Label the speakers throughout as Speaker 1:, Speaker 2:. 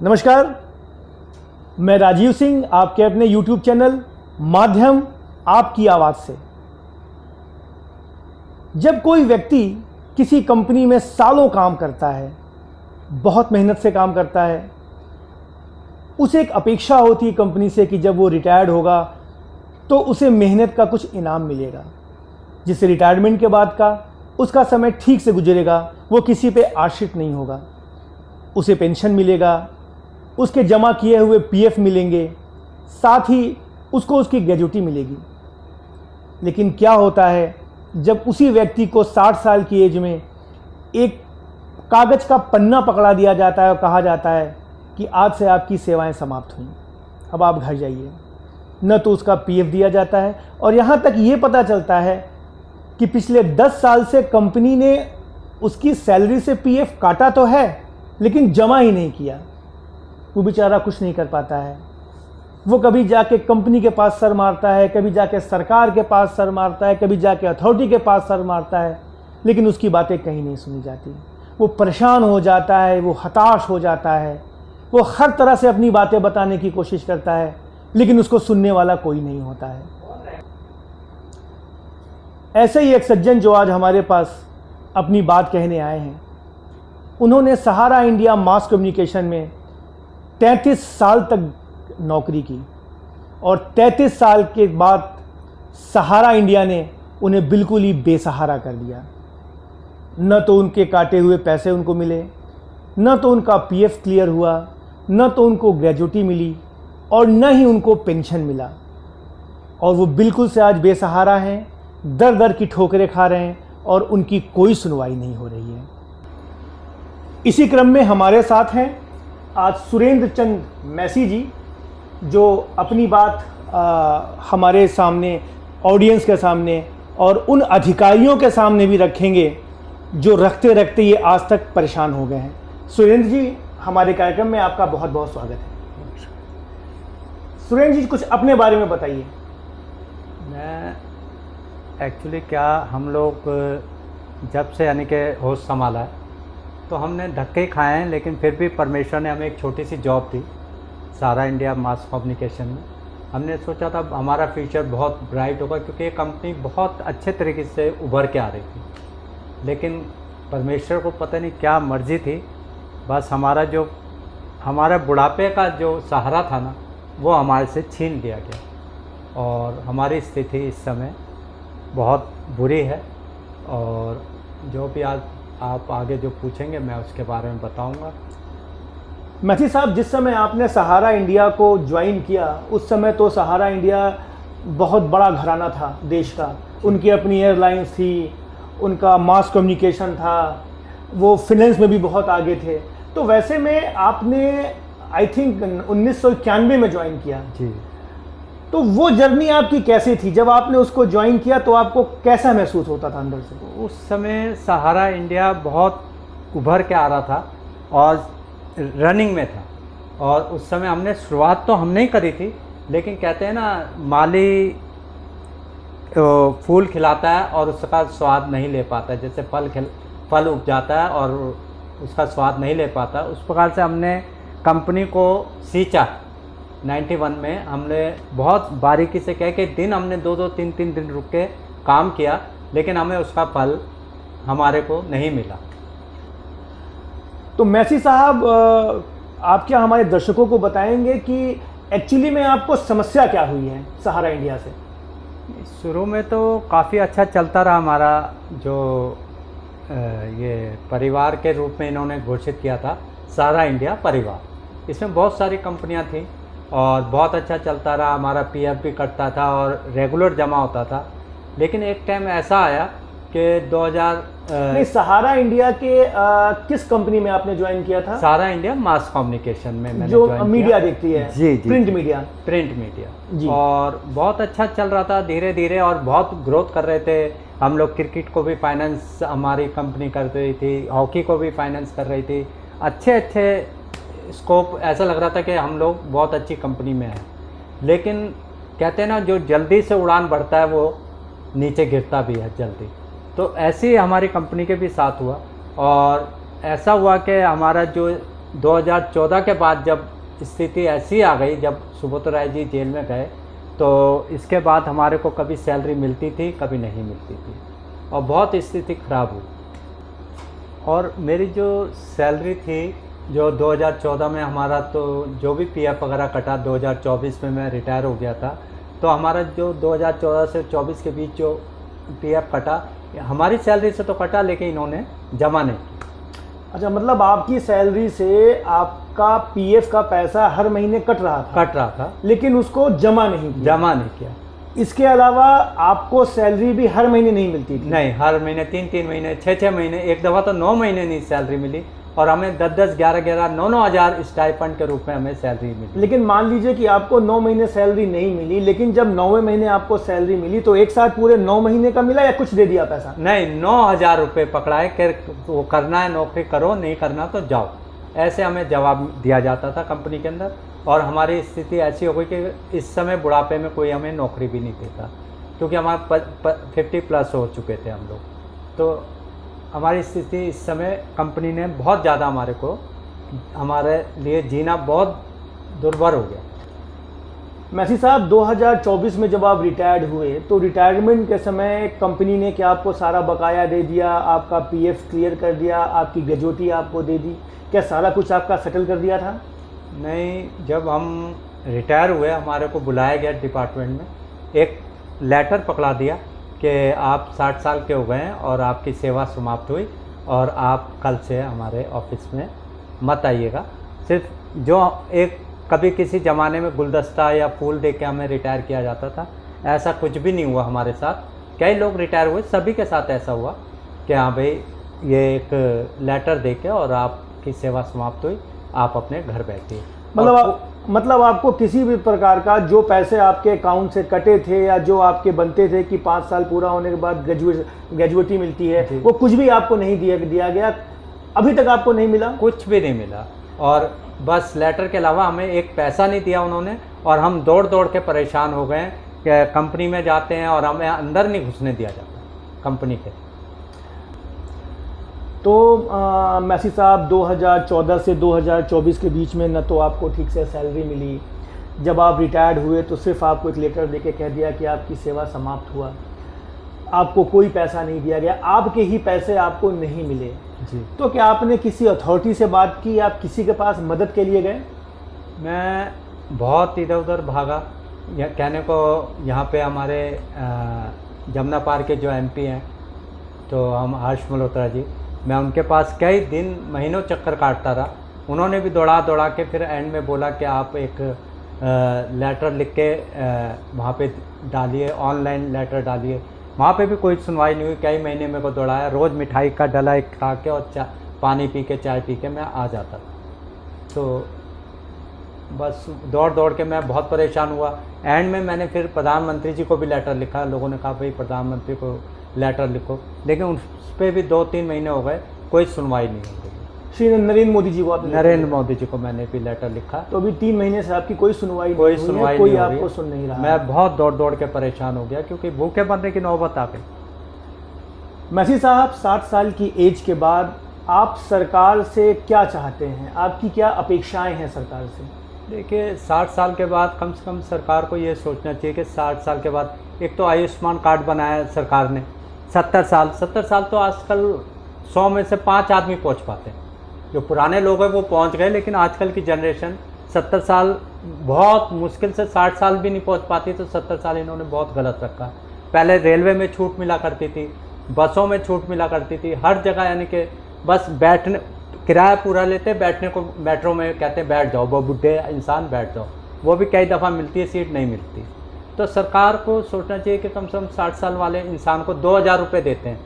Speaker 1: नमस्कार, मैं राजीव सिंह आपके अपने YouTube चैनल माध्यम आपकी आवाज़ से। जब कोई व्यक्ति किसी कंपनी में सालों काम करता है, बहुत मेहनत से काम करता है, उसे एक अपेक्षा होती है कंपनी से कि जब वो रिटायर्ड होगा तो उसे मेहनत का कुछ इनाम मिलेगा, जिससे रिटायरमेंट के बाद का उसका समय ठीक से गुजरेगा, वो किसी पे आश्रित नहीं होगा, उसे पेंशन मिलेगा, उसके जमा किए हुए पीएफ मिलेंगे, साथ ही उसको उसकी ग्रेजुटी मिलेगी। लेकिन क्या होता है जब उसी व्यक्ति को 60 साल की एज में एक कागज़ का पन्ना पकड़ा दिया जाता है और कहा जाता है कि आज से आपकी सेवाएं समाप्त हुई, अब आप घर जाइए। न तो उसका पीएफ दिया जाता है और यहाँ तक ये पता चलता है कि पिछले 10 साल से कंपनी ने उसकी सैलरी से पीएफ काटा तो है लेकिन जमा ही नहीं किया। वो बेचारा कुछ नहीं कर पाता है। वो कभी जाके कंपनी के पास सर मारता है, कभी जाके सरकार के पास सर मारता है, कभी जाके अथॉरिटी के पास सर मारता है, लेकिन उसकी बातें कहीं नहीं सुनी जाती। वो परेशान हो जाता है, वो हताश हो जाता है, वो हर तरह से अपनी बातें बताने की कोशिश करता है, लेकिन उसको सुनने वाला कोई नहीं होता है। ऐसे ही एक सज्जन जो आज हमारे पास अपनी बात कहने आए हैं, उन्होंने सहारा इंडिया मास कम्युनिकेशन में 33 साल तक नौकरी की और 33 साल के बाद सहारा इंडिया ने उन्हें बिल्कुल ही बेसहारा कर दिया। न तो उनके काटे हुए पैसे उनको मिले, न तो उनका पीएफ क्लियर हुआ, न तो उनको ग्रेजुटी मिली और न ही उनको पेंशन मिला। और वो बिल्कुल से आज बेसहारा हैं, दर दर की ठोकरें खा रहे हैं और उनकी कोई सुनवाई नहीं हो रही है। इसी क्रम में हमारे साथ हैं आज सुरेंद्र चंद मैसी जी, जो अपनी बात हमारे सामने, ऑडियंस के सामने और उन अधिकारियों के सामने भी रखेंगे जो रखते रखते ये आज तक परेशान हो गए हैं। सुरेंद्र जी, हमारे कार्यक्रम में आपका बहुत बहुत स्वागत है। सुरेंद्र जी, कुछ अपने बारे में बताइए।
Speaker 2: मैं एक्चुअली क्या, हम लोग जब से यानी कि होश संभाला है तो हमने धक्के खाए हैं, लेकिन फिर भी परमेश्वर ने हमें एक छोटी सी जॉब दी सहारा इंडिया मास कम्युनिकेशन में। हमने सोचा था हमारा फ्यूचर बहुत ब्राइट होगा, क्योंकि ये कंपनी बहुत अच्छे तरीके से उभर के आ रही थी, लेकिन परमेश्वर को पता नहीं क्या मर्जी थी, बस हमारा बुढ़ापे का जो सहारा था ना, वो हमारे से छीन लिया गया और हमारी स्थिति इस समय बहुत बुरी है। और जो भी आज आप आगे जो पूछेंगे मैं उसके बारे में बताऊंगा।
Speaker 1: मैसी साहब, जिस समय आपने सहारा इंडिया को ज्वाइन किया, उस समय तो सहारा इंडिया बहुत बड़ा घराना था देश का। उनकी अपनी एयरलाइंस थी, उनका मास कम्युनिकेशन था, वो फिनेंस में भी बहुत आगे थे। तो वैसे में आपने आई थिंक 1991 में ज्वाइन किया
Speaker 2: जी।
Speaker 1: तो वो जर्नी आपकी कैसी थी? जब आपने उसको ज्वाइन किया तो आपको कैसा महसूस होता था अंदर से?
Speaker 2: उस समय सहारा इंडिया बहुत उभर के आ रहा था और रनिंग में था, और उस समय हमने शुरुआत तो हमने ही करी थी, लेकिन कहते हैं ना, माली फूल खिलाता है और उसका स्वाद नहीं ले पाता। जैसे फल उग जाता है और उसका स्वाद नहीं ले पाता, उस प्रकार से हमने कंपनी को सींचा। 91 में हमने बहुत बारीकी से कह के दिन हमने 2-2, 3-3 दिन रुक के काम किया, लेकिन हमें उसका फल हमारे को नहीं मिला।
Speaker 1: तो मैसी साहब, आप क्या हमारे दर्शकों को बताएंगे कि एक्चुअली में आपको समस्या क्या हुई है सहारा इंडिया से?
Speaker 2: शुरू में तो काफ़ी अच्छा चलता रहा हमारा, जो ये परिवार के रूप में इन्होंने घोषित किया था, सहारा इंडिया परिवार। इसमें बहुत सारी कंपनियां थी और बहुत अच्छा चलता रहा। हमारा पीएफ भी कटता था और रेगुलर जमा होता था। लेकिन एक टाइम ऐसा आया कि 2000
Speaker 1: नहीं, सहारा इंडिया के किस कंपनी में आपने ज्वाइन किया था?
Speaker 2: सहारा इंडिया मास कम्युनिकेशन में मैंने
Speaker 1: जो
Speaker 2: ज्वाइन
Speaker 1: मीडिया
Speaker 2: किया।
Speaker 1: देखती है।
Speaker 2: जी जी,
Speaker 1: प्रिंट मीडिया।
Speaker 2: प्रिंट मीडिया
Speaker 1: जी।
Speaker 2: और बहुत अच्छा चल रहा था धीरे धीरे, और बहुत ग्रोथ कर रहे थे हम लोग। क्रिकेट को भी फाइनेंस हमारी कंपनी कर रही थी, हॉकी को भी फाइनेंस कर रही थी। अच्छे स्कोप, ऐसा लग रहा था कि हम लोग बहुत अच्छी कंपनी में हैं। लेकिन कहते हैं ना, जो जल्दी से उड़ान बढ़ता है वो नीचे गिरता भी है जल्दी। तो ऐसे ही हमारी कंपनी के भी साथ हुआ, और ऐसा हुआ कि हमारा जो 2014 के बाद जब स्थिति ऐसी आ गई, जब सुब्रत राय जी जेल में गए, तो इसके बाद हमारे को कभी सैलरी मिलती थी, कभी नहीं मिलती थी, और बहुत स्थिति ख़राब हुई। और मेरी जो सैलरी थी, जो 2014 में हमारा तो जो भी पीएफ वगैरह कटा, 2024 में मैं रिटायर हो गया था, तो हमारा जो 2014 से 24 के बीच जो पीएफ कटा, हमारी सैलरी से तो कटा, लेकिन इन्होंने जमा नहीं किया।
Speaker 1: अच्छा, मतलब आपकी सैलरी से आपका पीएफ का पैसा हर महीने कट रहा था, लेकिन उसको जमा नहीं किया। इसके अलावा आपको सैलरी भी हर महीने नहीं मिलती थी?
Speaker 2: नहीं, हर महीने 3-3 महीने, 6-6 महीने, एक दफ़ा तो 9 महीने नहीं सैलरी मिली, और हमें 10-10, 11-11, 9-9 हज़ार स्टाइपेंड के रूप में हमें सैलरी मिली।
Speaker 1: लेकिन मान लीजिए कि आपको 9 महीने सैलरी नहीं मिली, लेकिन जब 9वें महीने आपको सैलरी मिली तो एक साथ पूरे 9 महीने का मिला या कुछ दे दिया पैसा?
Speaker 2: नहीं, 9,000 रुपये पकड़ाए कि वो करना है नौकरी करो, नहीं करना तो जाओ, ऐसे हमें जवाब दिया जाता था कंपनी के अंदर। और हमारी स्थिति ऐसी हो गई कि इस समय बुढ़ापे में कोई हमें नौकरी भी नहीं देता, क्योंकि हमारे 50+ हो चुके थे हम लोग। तो हमारी स्थिति इस समय कंपनी ने बहुत ज़्यादा हमारे लिए जीना बहुत दुर्भर हो गया।
Speaker 1: मैसी साहब, 2024 में जब आप रिटायर्ड हुए तो रिटायरमेंट के समय कंपनी ने क्या आपको सारा बकाया दे दिया, आपका पीएफ क्लियर कर दिया, आपकी ग्रेजुटी आपको दे दी, क्या सारा कुछ आपका सेटल कर दिया था?
Speaker 2: नहीं, जब हम रिटायर हुए हमारे को बुलाया गया डिपार्टमेंट में, एक लेटर पकड़ा दिया कि आप 60 साल के हो गए हैं और आपकी सेवा समाप्त हुई, और आप कल से हमारे ऑफिस में मत आइएगा। सिर्फ जो एक कभी किसी ज़माने में गुलदस्ता या फूल दे के हमें रिटायर किया जाता था, ऐसा कुछ भी नहीं हुआ हमारे साथ। कई लोग रिटायर हुए, सभी के साथ ऐसा हुआ कि हाँ भाई, ये एक लेटर दे के और आपकी सेवा समाप्त हुई, आप अपने घर बैठिए।
Speaker 1: मतलब आपको किसी भी प्रकार का जो पैसे आपके अकाउंट से कटे थे या जो आपके बनते थे कि 5 साल पूरा होने के बाद ग्रेजुएटी मिलती है, वो कुछ भी आपको नहीं दिया गया? अभी तक आपको नहीं मिला?
Speaker 2: कुछ भी नहीं मिला, और बस लेटर के अलावा हमें एक पैसा नहीं दिया उन्होंने। और हम दौड़ दौड़ के परेशान हो गए कि कंपनी में जाते हैं और हमें अंदर नहीं घुसने दिया जाता कंपनी के।
Speaker 1: तो मैसी साहब, 2014 से 2024 के बीच में न तो आपको ठीक से सैलरी मिली, जब आप रिटायर्ड हुए तो सिर्फ आपको एक लेटर देके कह दिया कि आपकी सेवा समाप्त हुआ, आपको कोई पैसा नहीं दिया गया, आपके ही पैसे आपको नहीं मिले
Speaker 2: जी।
Speaker 1: तो क्या आपने किसी अथॉरिटी से बात की, आप किसी के पास मदद के लिए गए?
Speaker 2: मैं बहुत इधर उधर भागा, कहने को यहाँ पे हमारे जमुना पार के जो एमपी हैं, तो हम हर्ष मल्होत्रा जी, मैं उनके पास कई दिन महीनों चक्कर काटता रहा। उन्होंने भी दौड़ा दौड़ा के फिर एंड में बोला कि आप एक लेटर लिख के वहाँ पे डालिए, ऑनलाइन लेटर डालिए। वहाँ पे भी कोई सुनवाई नहीं हुई, कई महीने मेरे को दौड़ाया, रोज़ मिठाई का डला एक खा के और पानी पी के, चाय पी के मैं आ जाता था। तो बस दौड़ दौड़ के मैं बहुत परेशान हुआ। एंड में मैंने फिर प्रधानमंत्री जी को भी लेटर लिखा, लोगों ने कहा भाई प्रधानमंत्री को लेटर लिखो, लेकिन उस पर भी 2-3 महीने हो गए, कोई सुनवाई नहीं हो गई।
Speaker 1: श्री नरेंद्र मोदी जी को?
Speaker 2: नरेंद्र मोदी जी को मैंने भी लेटर लिखा।
Speaker 1: तो अभी 3 महीने से आपकी कोई सुनवाई
Speaker 2: कोई
Speaker 1: नहीं
Speaker 2: सुनवाई
Speaker 1: कोई
Speaker 2: नहीं हो
Speaker 1: आपको
Speaker 2: रही।
Speaker 1: सुन नहीं रहा।
Speaker 2: मैं बहुत दौड़ दौड़ के परेशान हो गया, क्योंकि भूखे मरने की नौबत आ गई।
Speaker 1: मैसी साहब, 60 साल की एज के बाद आप सरकार से क्या चाहते हैं, आपकी क्या अपेक्षाएं हैं सरकार से?
Speaker 2: देखिए, 60 साल के बाद कम से कम सरकार को ये सोचना चाहिए कि 60 साल के बाद, एक तो आयुष्मान कार्ड बनाया सरकार ने, 70 साल तो आजकल 100 में से 5 आदमी पहुंच पाते हैं। जो पुराने लोग हैं वो पहुंच गए, लेकिन आजकल की जनरेशन 70 साल बहुत मुश्किल से 60 साल भी नहीं पहुंच पाती। तो 70 साल इन्होंने बहुत गलत रखा। पहले रेलवे में छूट मिला करती थी, बसों में छूट मिला करती थी, हर जगह, यानी कि बस बैठने किराया पूरा लेते, बैठने को मेट्रो में कहते बैठ जाओ, वो बुढ़े इंसान बैठ जाओ, वो भी कई दफ़ा मिलती है, सीट नहीं मिलती। तो सरकार को सोचना चाहिए कि कम से कम 60 साल वाले इंसान को 2000 रुपये देते हैं।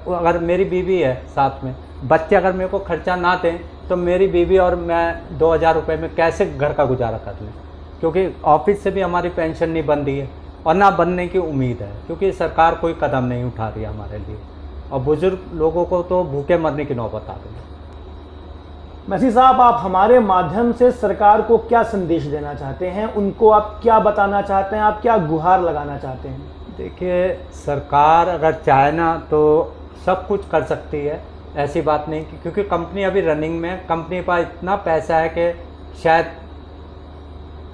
Speaker 2: अगर मेरी बीवी है साथ में, बच्चे अगर मेरे को खर्चा ना दें तो मेरी बीवी और मैं 2000 रुपये में कैसे घर का गुजारा कर लें, क्योंकि ऑफिस से भी हमारी पेंशन नहीं बन रही है और ना बनने की उम्मीद है, क्योंकि सरकार कोई कदम नहीं उठा रही है हमारे लिए, और बुज़ुर्ग लोगों को तो भूखे मरने की नौबत आ गई है।
Speaker 1: मैसी साहब, आप हमारे माध्यम से सरकार को क्या संदेश देना चाहते हैं, उनको आप क्या बताना चाहते हैं, आप क्या गुहार लगाना चाहते हैं?
Speaker 2: देखिए, सरकार अगर चाहे ना तो सब कुछ कर सकती है, ऐसी बात नहीं क्योंकि कंपनी अभी रनिंग में, कंपनी के पास इतना पैसा है कि शायद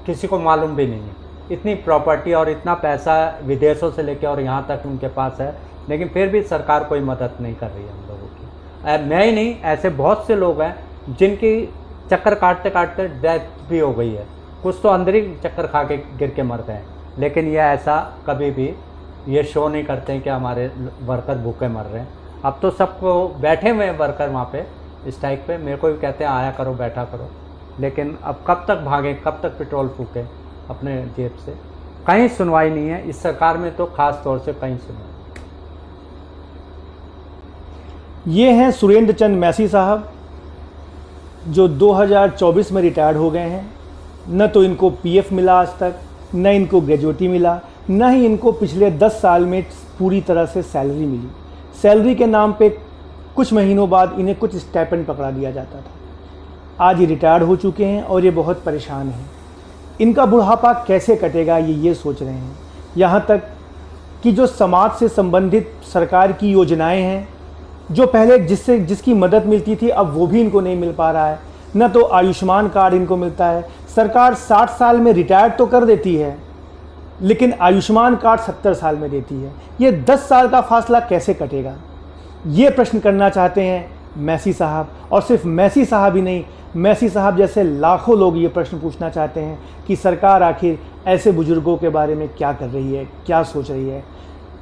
Speaker 2: किसी को मालूम भी नहीं है। इतनी प्रॉपर्टी और इतना पैसा विदेशों से लेके और यहाँ तक उनके पास है, लेकिन फिर भी सरकार कोई मदद नहीं कर रही है हम लोगों की। मैं ही नहीं, ऐसे बहुत से लोग हैं जिनकी चक्कर काटते काटते डेथ भी हो गई है। कुछ तो अंदर ही चक्कर खा के गिर के मर गए, लेकिन यह ऐसा कभी भी ये शो नहीं करते हैं कि हमारे वर्कर भूखे मर रहे हैं। अब तो सबको बैठे हुए हैं वर्कर वहाँ पे स्ट्राइक पे, मेरे को भी कहते हैं आया करो बैठा करो, लेकिन अब कब तक भागें, कब तक पेट्रोल फूकें अपने जेब से। कहीं सुनवाई नहीं है इस सरकार में, तो ख़ास तौर से कहीं सुनवाई।
Speaker 1: ये हैं सुरेंद्र चंद मैसी साहब, जो 2024 में रिटायर्ड हो गए हैं। न तो इनको पीएफ मिला आज तक, न इनको ग्रेजुएटी मिला, न ही इनको पिछले 10 साल में पूरी तरह से सैलरी मिली। सैलरी के नाम पे कुछ महीनों बाद इन्हें कुछ स्टाइपेंड पकड़ा दिया जाता था। आज ये रिटायर्ड हो चुके हैं और ये बहुत परेशान हैं। इनका बुढ़ापा कैसे कटेगा ये सोच रहे हैं। यहाँ तक कि जो समाज से संबंधित सरकार की योजनाएं हैं, जो पहले जिसकी मदद मिलती थी, अब वो भी इनको नहीं मिल पा रहा है। न तो आयुष्मान कार्ड इनको मिलता है। सरकार 60 साल में रिटायर तो कर देती है, लेकिन आयुष्मान कार्ड 70 साल में देती है। ये 10 साल का फासला कैसे कटेगा, ये प्रश्न करना चाहते हैं मैसी साहब। और सिर्फ मैसी साहब ही नहीं, मैसी साहब जैसे लाखों लोग ये प्रश्न पूछना चाहते हैं कि सरकार आखिर ऐसे बुजुर्गों के बारे में क्या कर रही है, क्या सोच रही है।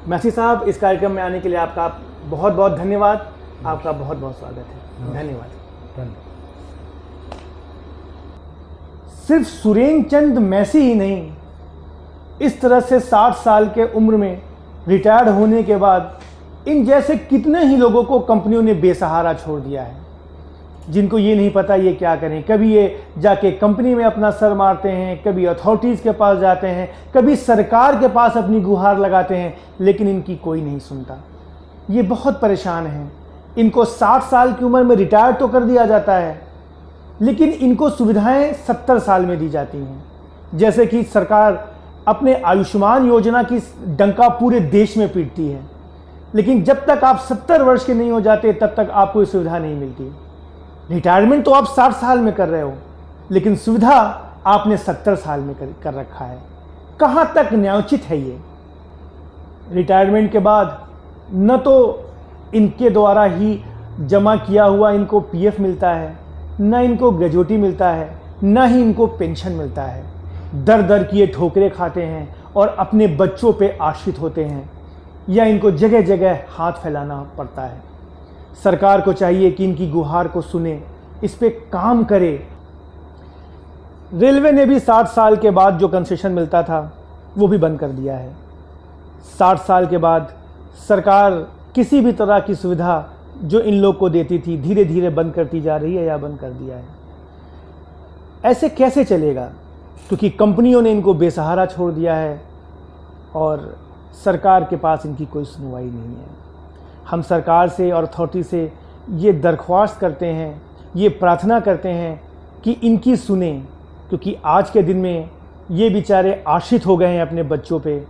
Speaker 1: मैसी साहब, इस कार्यक्रम में आने के लिए आपका बहुत बहुत धन्यवाद। आपका बहुत बहुत स्वागत है। धन्यवाद। सिर्फ सुरेंद्र चंद मैसी ही नहीं, इस तरह से 60 साल के उम्र में रिटायर्ड होने के बाद इन जैसे कितने ही लोगों को कंपनियों ने बेसहारा छोड़ दिया है, जिनको ये नहीं पता ये क्या करें। कभी ये जाके कंपनी में अपना सर मारते हैं, कभी अथॉरिटीज़ के पास जाते हैं, कभी सरकार के पास अपनी गुहार लगाते हैं, लेकिन इनकी कोई नहीं सुनता। ये बहुत परेशान हैं। इनको 60 साल की उम्र में रिटायर तो कर दिया जाता है, लेकिन इनको सुविधाएं 70 साल में दी जाती हैं। जैसे कि सरकार अपने आयुष्मान योजना की डंका पूरे देश में पीटती है, लेकिन जब तक आप 70 वर्ष के नहीं हो जाते तब तक आपको सुविधा नहीं मिलती। रिटायरमेंट तो आप 60 साल में कर रहे हो, लेकिन सुविधा आपने 70 साल में कर रखा है। कहाँ तक न्यायोचित है ये। रिटायरमेंट के बाद न तो इनके द्वारा ही जमा किया हुआ इनको पीएफ मिलता है, न इनको ग्रेजुएटी मिलता है, न ही इनको पेंशन मिलता है। दर दर की ये ठोकरें खाते हैं और अपने बच्चों पे आश्रित होते हैं, या इनको जगह जगह हाथ फैलाना पड़ता है। सरकार को चाहिए कि इनकी गुहार को सुने, इस पे काम करे। रेलवे ने भी 60 साल के बाद जो कंसेशन मिलता था वो भी बंद कर दिया है। 60 साल के बाद सरकार किसी भी तरह की सुविधा जो इन लोग को देती थी धीरे धीरे बंद करती जा रही है या बंद कर दिया है। ऐसे कैसे चलेगा, क्योंकि कंपनियों ने इनको बेसहारा छोड़ दिया है और सरकार के पास इनकी कोई सुनवाई नहीं है। हम सरकार से और अथॉरिटी से ये दरख्वास्त करते हैं, ये प्रार्थना करते हैं कि इनकी सुने, क्योंकि आज के दिन में ये बेचारे आश्रित हो गए हैं अपने बच्चों पे।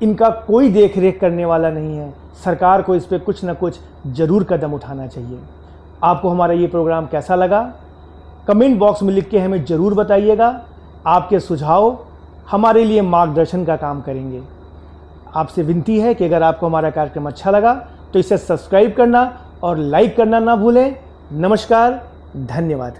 Speaker 1: इनका कोई देख रेख करने वाला नहीं है। सरकार को इस पे कुछ ना कुछ ज़रूर कदम उठाना चाहिए। आपको हमारा ये प्रोग्राम कैसा लगा, कमेंट बॉक्स में लिख के हमें ज़रूर बताइएगा। आपके सुझाव हमारे लिए मार्गदर्शन का काम करेंगे। आपसे विनती है कि अगर आपको हमारा कार्यक्रम अच्छा लगा तो इसे सब्सक्राइब करना और लाइक करना ना भूलें। नमस्कार, धन्यवाद।